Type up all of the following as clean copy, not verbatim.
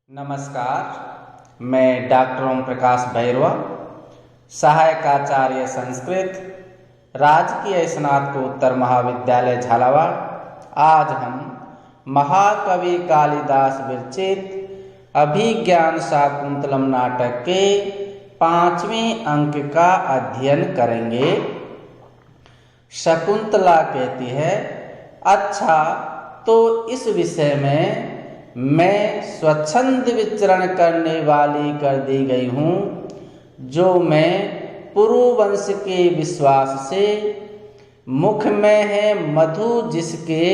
नमस्कार, मैं डॉक्टर ओम प्रकाश भैरवा, सहायक आचार्य संस्कृत, राजकीय स्नातकोत्तर महाविद्यालय झालावाड़। आज हम महाकवि कालिदास विरचित अभिज्ञान शाकुंतलम नाटक के 5वें अंक का अध्ययन करेंगे। शकुंतला कहती है, अच्छा तो इस विषय में मैं स्वच्छंद विचरण करने वाली कर दी गई हूँ, जो मैं पुरुवंश के विश्वास से मुख में है मधु जिसके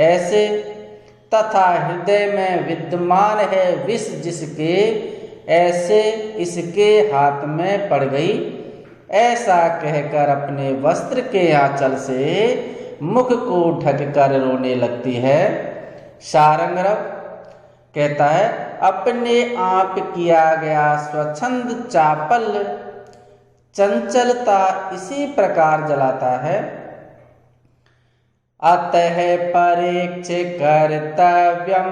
ऐसे, तथा हृदय में विद्यमान है विष जिसके ऐसे इसके हाथ में पड़ गई। ऐसा कहकर अपने वस्त्र के आंचल से मुख को ढककर रोने लगती है। शारंगरव कहता है, अपने आप किया गया स्वच्छंद चापल चंचलता इसी प्रकार जलाता है। अतः परीक्ष कर्तव्यम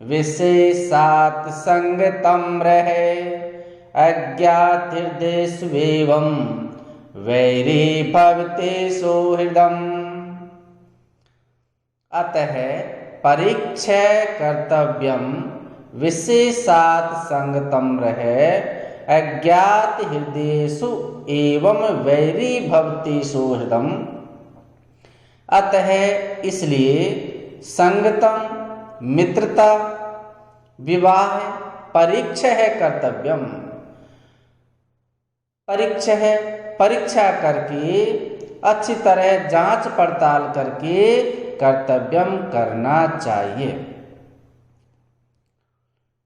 विशेषात् संगतम रहे, अज्ञात हृदय स्वेवम वैरी भवते सोहृदम। अतः परीक्षय कर्तव्यम विशेषात् संगतम रहे, अज्ञात हृदयेषु एवं वैरी भवति सोहृदम। अतः इसलिए संगतम मित्रता विवाह परीक्षा है कर्तव्यम, परीक्षा करके अच्छी तरह जांच पड़ताल करके कर्तव्यम करना चाहिए।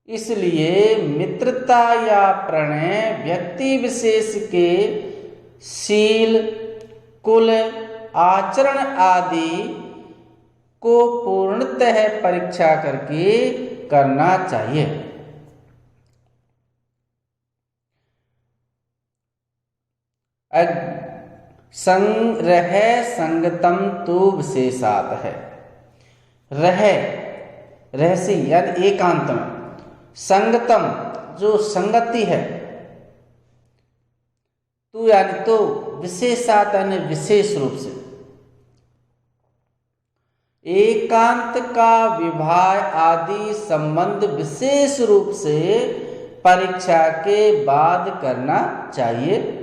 इसलिए मित्रता या प्रणय व्यक्ति विशेष के शील, कुल, आचरण आदि को पूर्णतः परीक्षा करके करना चाहिए। रहे संगतम तो विशेषात है। रह से यानी एकांत में, संगतम जो संगति है, तू यानी तो विशेषात यानी विशेष रूप से, एकांत का विवाह आदि संबंध विशेष रूप से परीक्षा के बाद करना चाहिए।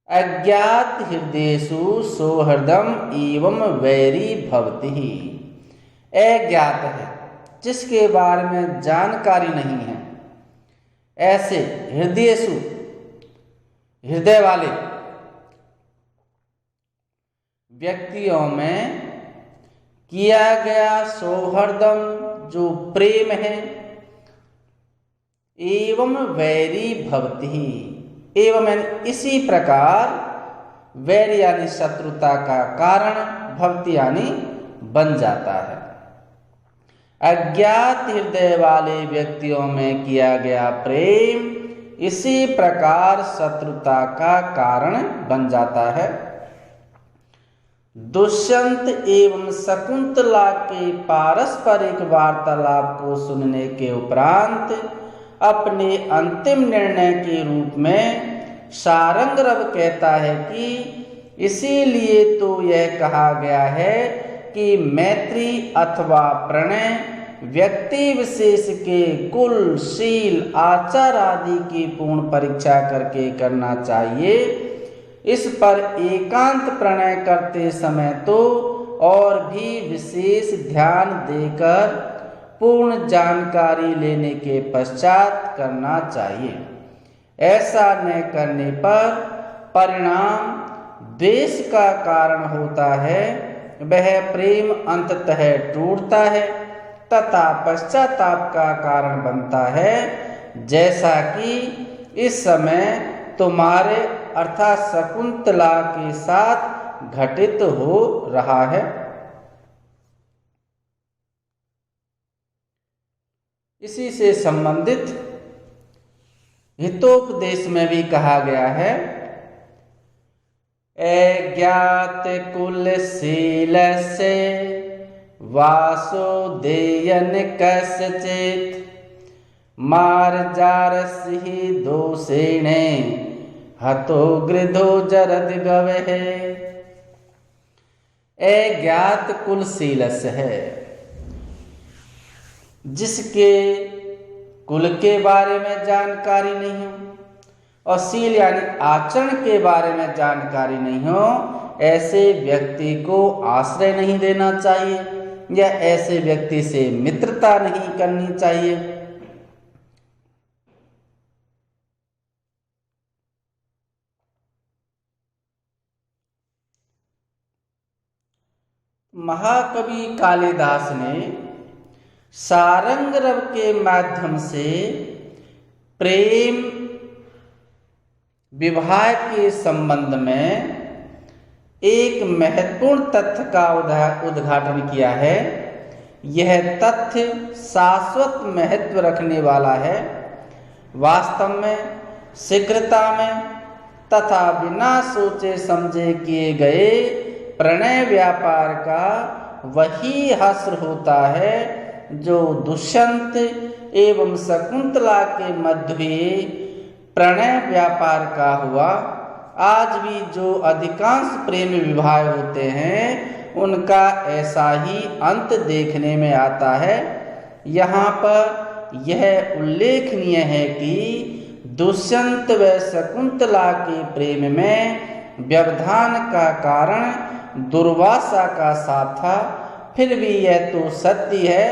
अज्ञात हृदयेषु सौहृदम एवं वैरी भवति। अज्ञात है जिसके बारे में जानकारी नहीं है, ऐसे हृदयेषु हृदय वाले व्यक्तियों में किया गया सौहृदम जो प्रेम है, एवं वैरी भवति एवं इसी प्रकार वैर यानी शत्रुता का कारण भक्ति यानी बन जाता है। अज्ञात हृदय वाले व्यक्तियों में किया गया प्रेम इसी प्रकार शत्रुता का कारण बन जाता है। दुष्यंत एवं शकुंतला के पारस्परिक वार्तालाप को सुनने के उपरांत अपने अंतिम निर्णय के रूप में शारंगरव कहता है कि इसीलिए तो यह कहा गया है कि मैत्री अथवा प्रणय व्यक्ति विशेष के कुल, शील, आचार आदि की पूर्ण परीक्षा करके करना चाहिए। इस पर एकांत प्रणय करते समय तो और भी विशेष ध्यान देकर पूर्ण जानकारी लेने के पश्चात करना चाहिए। ऐसा न करने पर परिणाम द्वेष का कारण होता है, वह प्रेम अंततः टूटता है तथा पश्चाताप का कारण बनता है, जैसा कि इस समय तुम्हारे अर्थात शकुंतला के साथ घटित हो रहा है। इसी से संबंधित हितोपदेश में भी कहा गया है, अज्ञात कुल शील से वासुदेयन कस्यचित् मार्जारस्य दोषेणे हतो गृधो जरद गवः। अज्ञात कुलशीलस्य है, जिसके कुल के बारे में जानकारी नहीं हो और शील यानी आचरण के बारे में जानकारी नहीं हो, ऐसे व्यक्ति को आश्रय नहीं देना चाहिए या ऐसे व्यक्ति से मित्रता नहीं करनी चाहिए। महाकवि कालिदास ने सारंगरव के माध्यम से प्रेम विवाह के संबंध में एक महत्वपूर्ण तथ्य का उद्घाटन किया है। यह तथ्य शाश्वत महत्व रखने वाला है। वास्तव में शीघ्रता में तथा बिना सोचे समझे किए गए प्रणय व्यापार का वही हश्र होता है जो दुष्यंत एवं शकुंतला के मध्य प्रणय व्यापार का हुआ। आज भी जो अधिकांश प्रेम विवाह होते हैं उनका ऐसा ही अंत देखने में आता है। यहाँ पर यह उल्लेखनीय है कि दुष्यंत व शकुंतला के प्रेम में व्यवधान का कारण दुर्वासा का साथ था। फिर भी यह तो सत्य है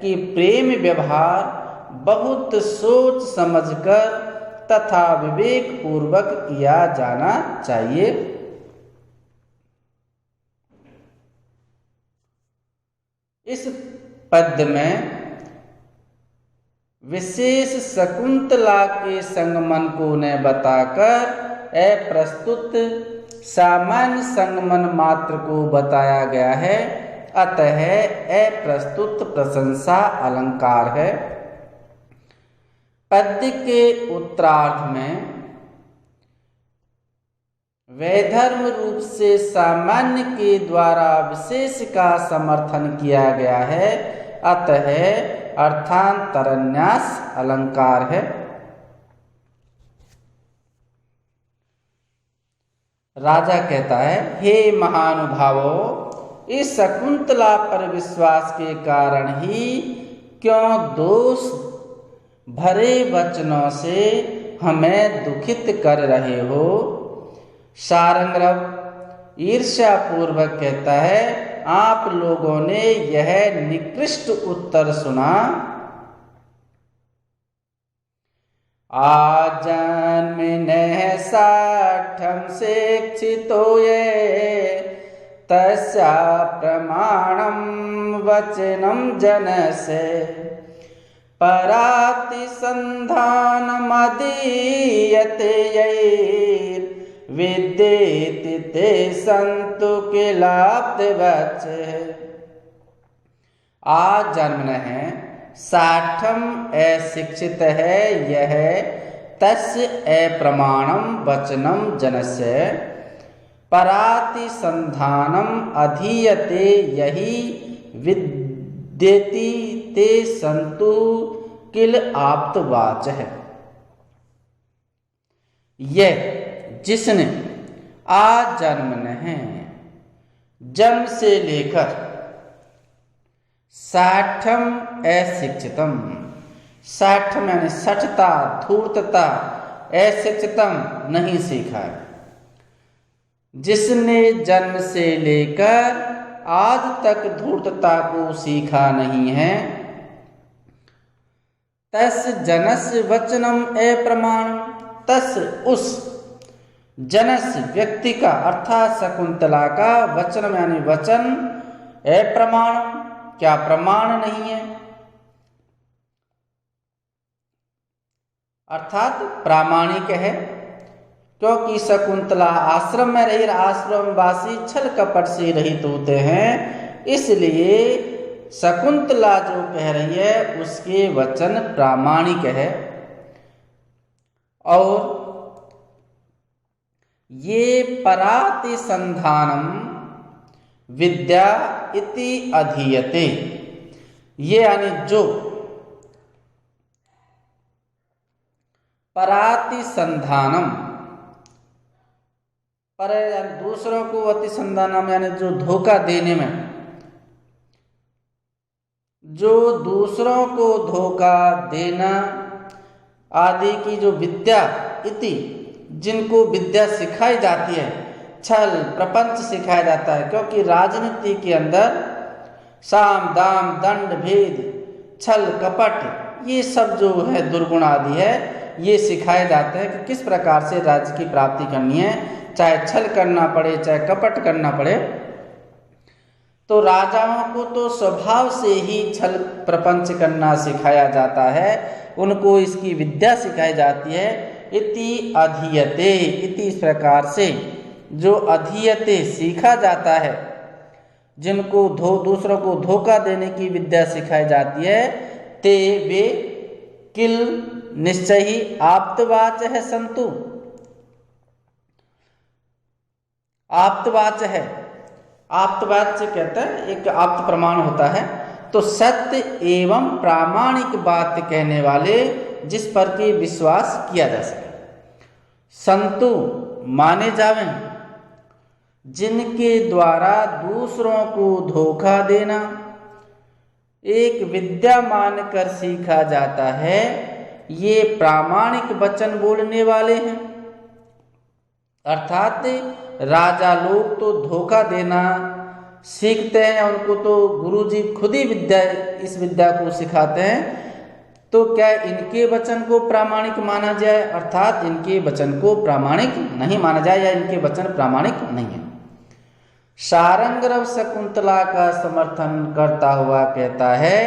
कि प्रेम व्यवहार बहुत सोच समझकर तथा विवेक पूर्वक किया जाना चाहिए। इस पद्य में विशेष शकुंतला के संगमन को ने बताकर अप्रस्तुत सामान्य संगमन मात्र को बताया गया है। अतः अप्रस्तुत प्रशंसा अलंकार है। पद्य के उत्तरार्ध में वैधर्म रूप से सामान्य के द्वारा विशेष का समर्थन किया गया है। अतः अर्थांतरन्यास अलंकार है। राजा कहता है, हे महानुभावों, इस शकुंतला पर विश्वास के कारण ही क्यों दोष भरे वचनों से हमें दुखित कर रहे हो। सारंगरव ईर्ष्या पूर्वक कहता है, आप लोगों ने यह निकृष्ट उत्तर सुना। आजन्मनः साठं शिक्षितो ये तस्या प्रमाणं वचनं जनस्य परातिसन्धानमदीयते यैर्विद्येति ते सन्तु किलाब्धवचः। आजन्मनः साठम अशिक्षित है यह तस्य अप्रमाणम वचनम जनस्य परातिसंधानम अधीयते यही विद्येति ते सन्तु किल आप्तवाच है। यह जिसने आजन्मनः जन्म से लेकर साठम अशिक्षितम, साठम यानी सठता धूर्तता, अशिक्षितम नहीं सीखा है। जिसने जन्म से लेकर आज तक धूर्तता को सीखा नहीं है, तस जनस्य वचनम अप्रमाण, तस उस जनस व्यक्ति का अर्थात शकुंतला का वचन यानी वचन अप्रमाण, क्या प्रमाण नहीं है, अर्थात प्रामाणिक है। क्योंकि शकुंतला आश्रम में रही, आश्रमवासी छल कपट से रहित होते हैं, इसलिए शकुंतला जो कह रही है उसके वचन प्रामाणिक है। और ये परातिसंधानम विद्या इति अधीयते। ये यानी जो परातिसंधानम, पर दूसरों को अतिसंधानम यानी जो धोखा देने में, जो दूसरों को धोखा देना आदि की जो विद्या इति, जिनको विद्या सिखाई जाती है, छल प्रपंच सिखाया जाता है। क्योंकि राजनीति के अंदर साम दाम दंड भेद छल कपट ये सब जो है दुर्गुण आदि है, ये सिखाए जाते हैं कि किस प्रकार से राज्य की प्राप्ति करनी है, चाहे छल करना पड़े चाहे कपट करना पड़े। तो राजाओं को तो स्वभाव से ही छल प्रपंच करना सिखाया जाता है, उनको इसकी विद्या सिखाई जाती है। इति अधीयते, इति इस प्रकार से जो अधीयते सीखा जाता है, जिनको दूसरों को धोखा देने की विद्या सिखाई जाती है, ते वे किल निश्चय ही आप्तवाच है संतु। आप्तवाच है, आप्तवाच्य कहते हैं एक आप्त प्रमाण होता है, तो सत्य एवं प्रामाणिक बात कहने वाले जिस पर कि विश्वास किया जा सके। संतु माने जावे, जिनके द्वारा दूसरों को धोखा देना एक विद्या मानकर सीखा जाता है, ये प्रामाणिक वचन बोलने वाले हैं। अर्थात राजा लोग तो धोखा देना सीखते हैं, उनको तो गुरुजी खुद ही इस विद्या को सिखाते हैं। तो क्या इनके वचन को प्रामाणिक माना जाए? अर्थात इनके वचन को प्रामाणिक नहीं माना जाए या इनके वचन प्रामाणिक नहीं है। शारंगरव शकुंतला का समर्थन करता हुआ कहता है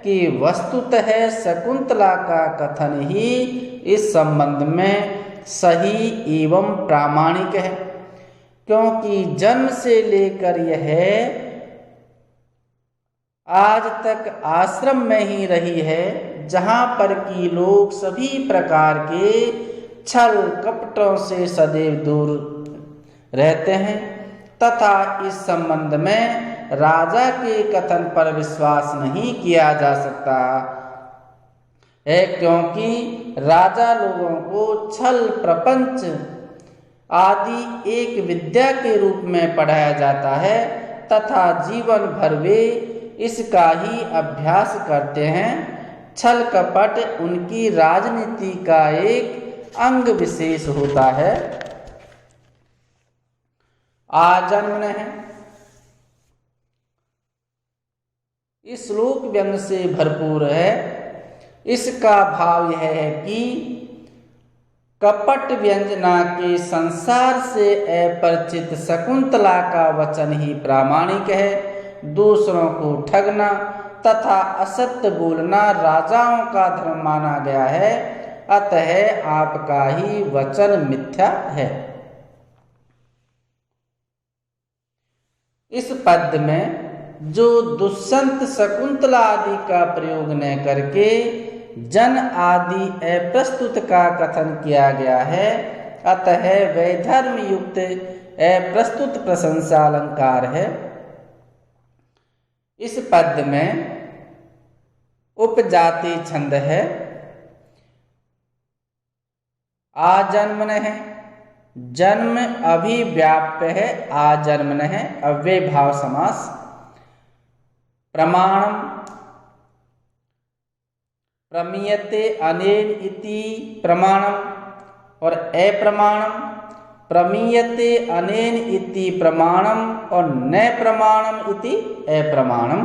कि वस्तुतः शकुंतला का कथन ही इस संबंध में सही एवं प्रामाणिक है, क्योंकि जन्म से लेकर यह आज तक आश्रम में ही रही है, जहां पर कि लोग सभी प्रकार के छल कपटों से सदैव दूर रहते हैं, तथा इस संबंध में राजा के कथन पर विश्वास नहीं किया जा सकता है, क्योंकि राजा लोगों को छल प्रपंच आदि एक विद्या के रूप में पढ़ाया जाता है तथा जीवन भर वे इसका ही अभ्यास करते हैं। छल कपट उनकी राजनीति का एक अंग विशेष होता है। आजन्म है। इस श्लोक व्यंग से भरपूर है। इसका भाव यह है कि कपट व्यंजना के संसार से अपरिचित शकुंतला का वचन ही प्रामाणिक है। दूसरों को ठगना तथा असत्य बोलना राजाओं का धर्म माना गया है, अतः आपका ही वचन मिथ्या है। इस पद में जो दुष्यंत शकुंतला आदि का प्रयोग न करके जन आदि अप्रस्तुत का कथन किया गया है, अतः वैधर्म युक्त अप्रस्तुत प्रशंसा अलंकार है। इस पद में उपजाति छंद है। आजन्मन है, जन्म अभिव्याप्य है, आजन्मन है अव्यय भाव समास। प्रमाणम प्रमीयते अनेन इति प्रमाणम और अप्रमाणम प्रमीयते अनेन इति प्रमाणम और न प्रमाणम इति अप्रमाणम।